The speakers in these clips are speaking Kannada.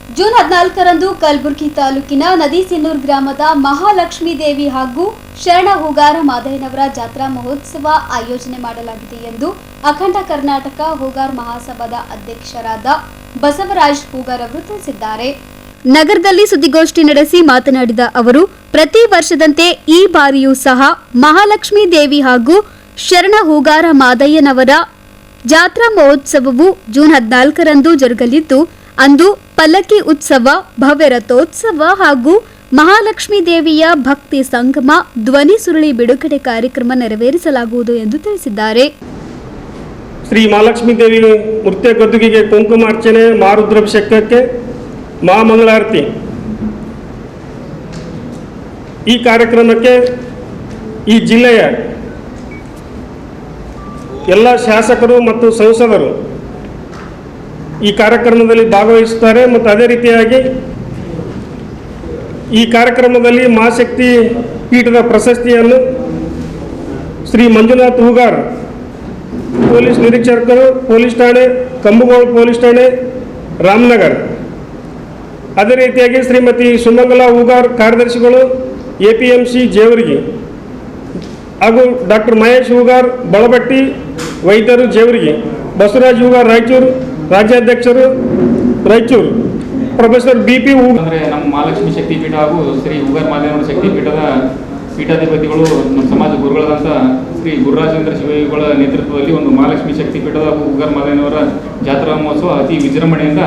ಜೂನ್ 14ರಂದು ಕಲಬುರಗಿ ತಾಲೂಕಿನ ನದಿಸಿನ್ನೂರು ಗ್ರಾಮದ ಮಹಾಲಕ್ಷ್ಮೀ ದೇವಿ ಹಾಗೂ ಶರಣ ಹೂಗಾರ ಮಾದಯ್ಯನವರ ಜಾತ್ರಾ ಮಹೋತ್ಸವ ಆಯೋಜನೆ ಮಾಡಲಾಗಿದೆ ಎಂದು ಅಖಂಡ ಕರ್ನಾಟಕ ಹೂಗಾರ್ ಮಹಾಸಭಾದ ಅಧ್ಯಕ್ಷರಾದ ಬಸವರಾಜ್ ಹೂಗಾರ್ ಅವರು ತಿಳಿಸಿದ್ದಾರೆ. ನಗರದಲ್ಲಿ ಸುದ್ದಿಗೋಷ್ಠಿ ನಡೆಸಿ ಮಾತನಾಡಿದ ಅವರು, ಪ್ರತಿ ವರ್ಷದಂತೆ ಈ ಬಾರಿಯೂ ಸಹ ಮಹಾಲಕ್ಷ್ಮೀ ದೇವಿ ಹಾಗೂ ಶರಣ ಹೂಗಾರ ಮಾದಯ್ಯನವರ ಜಾತ್ರಾ ಮಹೋತ್ಸವವು ಜೂನ್ 14ರಂದು ಜರುಗಲಿದ್ದು, ಅಂದು ಪಲ್ಲಕ್ಕಿ ಉತ್ಸವ, ಭವ್ಯ ರಥೋತ್ಸವ ಹಾಗೂ ಮಹಾಲಕ್ಷ್ಮೀ ದೇವಿಯ ಭಕ್ತಿ ಸಂಗಮ ಧ್ವನಿ ಸುರುಳಿ ಬಿಡುಗಡೆ ಕಾರ್ಯಕ್ರಮ ನೆರವೇರಿಸಲಾಗುವುದು ಎಂದು ತಿಳಿಸಿದ್ದಾರೆ. ಶ್ರೀ ಮಹಾಲಕ್ಷ್ಮೀ ದೇವಿ ಮೂರ್ತಿಯ ಗದ್ದುಗೆಗೆ ಕುಂಕುಮಾರ್ಚನೆ, ಮಾರುದ್ರಾಭಿಷೇಕಕ್ಕೆ ಮಹಾಮಂಗಳಾರತಿ ಈ ಕಾರ್ಯಕ್ರಮಕ್ಕೆ ಈ ಜಿಲ್ಲೆಯ ಎಲ್ಲ ಶಾಸಕರು ಮತ್ತು ಸಂಸದರು ಈ ಕಾರ್ಯಕ್ರಮದಲ್ಲಿ ಭಾಗವಹಿಸುತ್ತಾರೆ. ಮತ್ತು ಅದೇ ರೀತಿಯಾಗಿ ಈ ಕಾರ್ಯಕ್ರಮದಲ್ಲಿ ಮಹಾಶಕ್ತಿ ಪೀಠದ ಪ್ರಶಸ್ತಿಯನ್ನು ಶ್ರೀ ಮಂಜುನಾಥ್ ಹೂಗಾರ್, ಪೊಲೀಸ್ ನಿರೀಕ್ಷಕರು, ಪೊಲೀಸ್ ಠಾಣೆ ಕಂಬಗೋಳ ಪೊಲೀಸ್ ಠಾಣೆ ರಾಮನಗರ್, ಅದೇ ರೀತಿಯಾಗಿ ಶ್ರೀಮತಿ ಸುಮಂಗಲಾ ಹೂಗಾರ್ ಕಾರ್ಯದರ್ಶಿಗಳು APMC ಜೇವರ್ಗಿ ಹಾಗೂ ಡಾಕ್ಟರ್ ಮಹೇಶ್ ಹೂಗಾರ್ ಬಳಬಟ್ಟಿ ವೈದ್ಯರು ಜೇವರ್ಗಿ, ಬಸವರಾಜ್ ಹೂಗಾರ್ ರಾಯಚೂರು ರಾಜ್ಯಾಧ್ಯಕ್ಷರು ರಾಯಚೂರು, ಪ್ರೊಫೆಸರ್ BP ಅಂದರೆ ನಮ್ಮ ಮಹಾಲಕ್ಷ್ಮಿ ಶಕ್ತಿ ಪೀಠ ಹಾಗೂ ಶ್ರೀ ಹೂಗಾರ್ ಮಾದಯ್ಯನವರ ಶಕ್ತಿ ಪೀಠದ ಪೀಠಾಧಿಪತಿಗಳು ನಮ್ಮ ಸಮಾಜ ಗುರುಗಳಾದಂಥ ಶ್ರೀ ಗುರುರಾಜೇಂದ್ರ ಶಿವಯೋಗಿಗಳ ನೇತೃತ್ವದಲ್ಲಿ ಒಂದು ಮಹಾಲಕ್ಷ್ಮಿ ಶಕ್ತಿ ಪೀಠದ ಹಾಗೂ ಹೂಗಾರ್ ಮಾದಯ್ಯನವರ ಜಾತ್ರಾ ಮಹೋತ್ಸವ ಅತಿ ವಿಜೃಂಭಣೆಯಿಂದ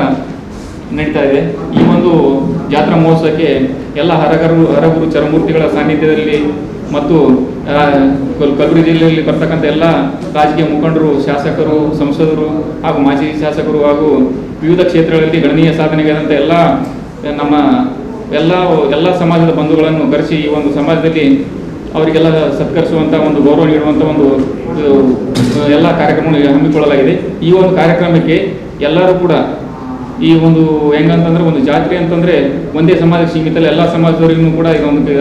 ನಡೀತಾ ಇದೆ. ಈ ಒಂದು ಜಾತ್ರಾ ಮಹೋತ್ಸವಕ್ಕೆ ಎಲ್ಲ ಹರಗುರು ಚರಮೂರ್ತಿಗಳ ಸಾನ್ನಿಧ್ಯದಲ್ಲಿ ಮತ್ತು ಕಲಬುರಗಿ ಜಿಲ್ಲೆಯಲ್ಲಿ ಬರ್ತಕ್ಕಂಥ ಎಲ್ಲ ರಾಜಕೀಯ ಮುಖಂಡರು, ಶಾಸಕರು, ಸಂಸದರು ಹಾಗೂ ಮಾಜಿ ಶಾಸಕರು ಹಾಗೂ ವಿವಿಧ ಕ್ಷೇತ್ರಗಳಲ್ಲಿ ಗಣನೀಯ ಸಾಧನೆಗಾದಂಥ ನಮ್ಮ ಎಲ್ಲ ಸಮಾಜದ ಬಂಧುಗಳನ್ನು ಕರೆಸಿ ಈ ಒಂದು ಸಮಾಜದಲ್ಲಿ ಅವರಿಗೆಲ್ಲ ಸತ್ಕರಿಸುವಂಥ ಒಂದು ಗೌರವ ನೀಡುವಂಥ ಒಂದು ಎಲ್ಲ ಕಾರ್ಯಕ್ರಮವನ್ನು ಹಮ್ಮಿಕೊಳ್ಳಲಾಗಿದೆ. ಈ ಒಂದು ಕಾರ್ಯಕ್ರಮಕ್ಕೆ ಎಲ್ಲರೂ ಕೂಡ ಈ ಒಂದು ಹೆಂಗಂತಂದ್ರೆ ಒಂದು ಜಾತ್ರೆ ಅಂತಂದ್ರೆ ಒಂದೇ ಸಮಾಜಕ್ಕೆ ಸೀಮಿತ ಅಲ್ಲ, ಎಲ್ಲ ಸಮಾಜದವರಿಗೂ ಕೂಡ ಈಗ ಒಂದು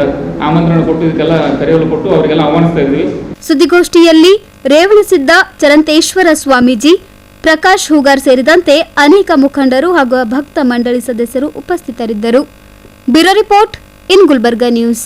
ಆಮಂತ್ರಣ ಕೊಟ್ಟು ಇದಕ್ಕೆಲ್ಲ ಕರೆಯಲು ಕೊಟ್ಟು ಅವರಿಗೆಲ್ಲ ಆಹ್ವಾನಿಸ್ತಾ ಇದ್ವಿ. ಸುದ್ದಿಗೋಷ್ಠಿಯಲ್ಲಿ ರೇವಣಸಿದ್ದ ಚರಂತೇಶ್ವರ ಸ್ವಾಮೀಜಿ, ಪ್ರಕಾಶ್ ಹೂಗಾರ್ ಸೇರಿದಂತೆ ಅನೇಕ ಮುಖಂಡರು ಹಾಗೂ ಭಕ್ತ ಮಂಡಳಿ ಸದಸ್ಯರು ಉಪಸ್ಥಿತರಿದ್ದರು. Bureau report in Gulbarga news.